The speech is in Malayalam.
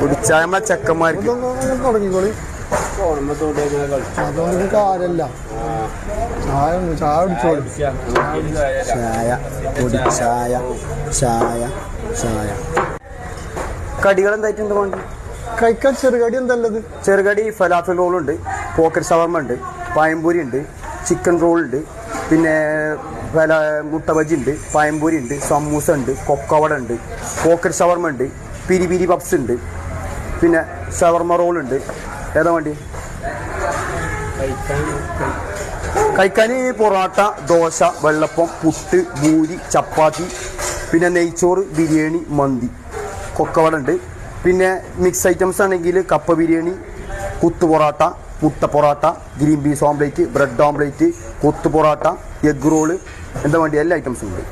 കുടിച്ചാൽ നമ്മളെ ചെക്കന്മാർക്ക് തുടങ്ങിക്കോളി. അതൊന്നും കാര്യല്ല. ചായ ചായ കുടിച്ചോളി. ചായ ചായ ചായ ചായ. കടികൾ എന്തായിട്ടുണ്ട് വേണ്ടി? കഴിക്കാൻ ചെറുകടി എന്തല്ലത്? ചെറുകടി ഫലാഫൽ റോളുണ്ട്, പോക്കറ്റ് ഷവർമ ഉണ്ട്, പഴംപൊരി ഉണ്ട്, ചിക്കൻ റോൾ ഉണ്ട്, പിന്നെ മുട്ട ബജി ഉണ്ട്, പഴംപൊരി ഉണ്ട്, സമൂസ ഉണ്ട്, കൊക്കവട ഉണ്ട്, പോക്കറ്റ് ഷവർമ ഉണ്ട്, പിരി പിരി പപ്സ് ഉണ്ട്, പിന്നെ ഷവർമ റോൾ ഉണ്ട്. ഏതാ വേണ്ടി? കഴിക്കാൻ പൊറോട്ട, ദോശ, വെള്ളപ്പം, പുട്ട്, പൂരി, ചപ്പാത്തി, പിന്നെ നെയ്ച്ചോറ്, ബിരിയാണി, മന്തി, കൊക്കവട ഉണ്ട്. പിന്നെ മിക്സ് ഐറ്റംസ് ആണെങ്കിൽ കപ്പ ബിരിയാണി, കുത്തു പൊറോട്ട, മുട്ട പൊറോട്ട, ഗ്രീൻ പീസ് ഓംപ്ലേറ്റ്, ബ്രെഡ് ഓംപ്ലേറ്റ്, കൊത്തു പൊറോട്ട, എഗ് റോള്, എന്താ വേണ്ടി എല്ലാ ഐറ്റംസും ഉണ്ട്.